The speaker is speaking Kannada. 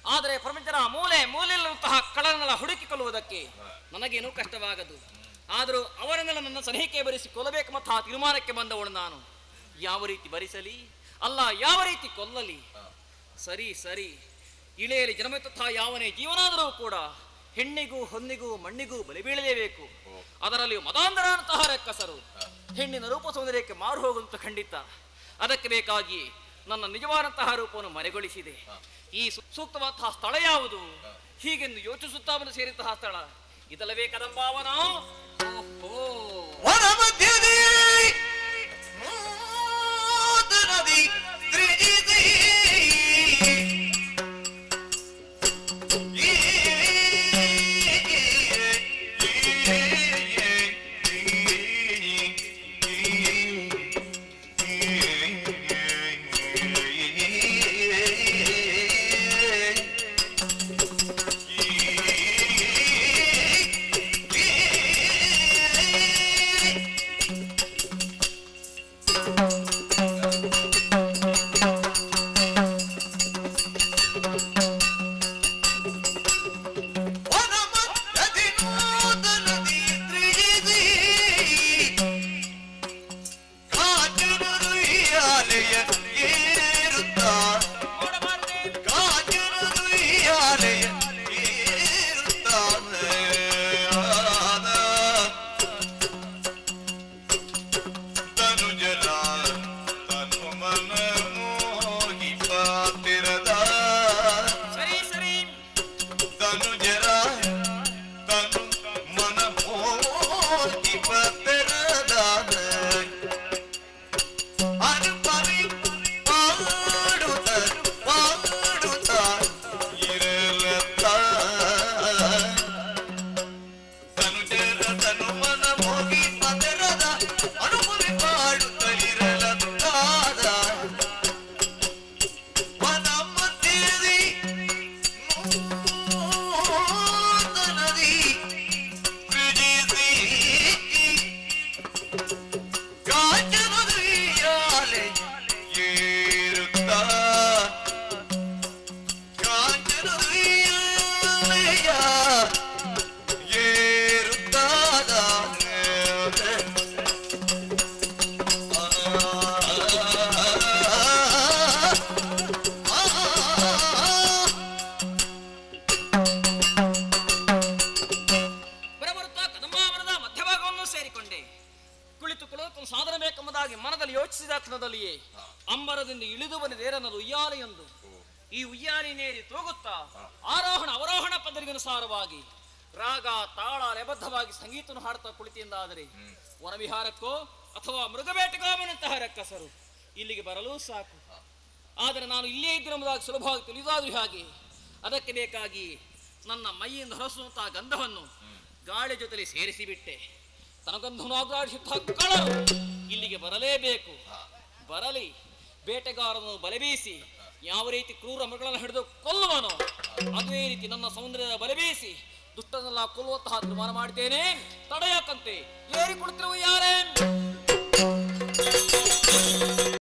ಆದರೆ ಪ್ರಪಂಚದ ಮೂಲೆ ಮೂಲೆಯಲ್ಲಿರುವಂತಹ ಕಳ್ಳನೆಲ್ಲ ಹುಡುಕಿಕೊಳ್ಳುವುದಕ್ಕೆ ನನಗೇನೂ ಕಷ್ಟವಾಗದು. ಆದರೂ ಅವರನ್ನೆಲ್ಲ ನನ್ನ ಸಲಹೆಗೆ ಬರೆಸಿ ಕೊಲ್ಲಬೇಕೆಂಬಂತಹ ತೀರ್ಮಾನಕ್ಕೆ ಬಂದವಳು ನಾನು. ಯಾವ ರೀತಿ ಭರಿಸಲಿ, ಅಲ್ಲ ಯಾವ ರೀತಿ ಕೊಲ್ಲಲಿ? ಸರಿ ಸರಿ, ಇಳೆಯಲ್ಲಿ ಜನ್ಮೆತ್ತಂತಹ ಯಾವನೇ ಜೀವನಾದರೂ ಕೂಡ ಹೆಣ್ಣಿಗೂ ಹೊನ್ನಿಗೂ ಮಣ್ಣಿಗೂ ಬಲಿ ಬೀಳಲೇಬೇಕು. ಅದರಲ್ಲಿ ಮತಾಂತರ ಅಂತಹ ರಕ್ಕಸರು ಹೆಣ್ಣಿನ ರೂಪ ಸೌಂದರ್ಯಕ್ಕೆ ಮಾರು ಹೋಗುವಂತ ಖಂಡಿತ. ಅದಕ್ಕೆ ಬೇಕಾಗಿ ನನ್ನ ನಿಜವಾದಂತಹ ರೂಪವನ್ನು ಮರೆಗೊಳಿಸಿದೆ. ಈ ಸೂಕ್ತವಾದಂತಹ ಸ್ಥಳ ಯಾವುದು ಹೀಗೆಂದು ಯೋಚಿಸುತ್ತಾ ಬಂದು ಸೇರಿದಂತಹ ಸ್ಥಳ ಇದಲ್ಲವೇ ಕದಂಬಾವನ? ಅಂಬರದಿಂದ ಇಳಿದು ಬಂದಿದೇರನ್ನದು ಉಯ್ಯಾಲೆಯೊಂದು. ಈ ಉಯ್ಯಾಲಿನೇರಿ ತೂಗುತ್ತಾ ಆರೋಹಣ ಅವರೋಹಣ ಪದ್ಧತಿಗನುಸಾರವಾಗಿ ರಾಗ ತಾಳ ಲಯಬದ್ಧವಾಗಿ ಸಂಗೀತವನ್ನು ಹಾಡ್ತಾ ಕುಳಿತಿಂದಾದರೆ ವನವಿಹಾರಕ್ಕೋ ಅಥವಾ ಮೃಗಬೇಟೆಗೋ ಬಂದಂತಹ ರಕ್ಕಸರು ಇಲ್ಲಿಗೆ ಬರಲು ಸಾಕು. ಆದರೆ ನಾನು ಇಲ್ಲೇ ಇದ್ದಿರುವುದಾಗಿ ಸುಲಭವಾಗಿ ತಿಳಿದಾದ್ರೂ ಹಾಗೆ ಅದಕ್ಕೆ ಬೇಕಾಗಿ ನನ್ನ ಮೈಯಿಂದ ಹೊರಸುವಂತಹ ಗಂಧವನ್ನು ಗಾಳಿ ಜೊತೆಲಿ ಸೇರಿಸಿಬಿಟ್ಟೆ. ತನಗಂಧವನ್ನು ಆಗಾಡಿಸುತ್ತಾ ಕಳ್ಳರು ಇಲ್ಲಿಗೆ ಬರಲೇಬೇಕು. ಬರಲಿ, ಬೇಟೆಗಾರನು ಬಲೆಬೀಸಿ ಯಾವ ರೀತಿ ಕ್ರೂರ ಮೃಗಗಳನ್ನು ಹಿಡಿದು ಕೊಲ್ಲುವನೋ ಅದೇ ರೀತಿ ನನ್ನ ಸೌಂದರ್ಯದ ಬಲೆಬೀಸಿ ದುಷ್ಟನೆಲ್ಲ ಕೊಲ್ಲುವಂತಹ ತೀರ್ಮಾನ ಮಾಡಿದ್ದೇನೆ. ತಡೆಯಕ್ಕಂತೆ ಏರಿಕೊಡುತ್ತಿರುವ ಯಾರೇ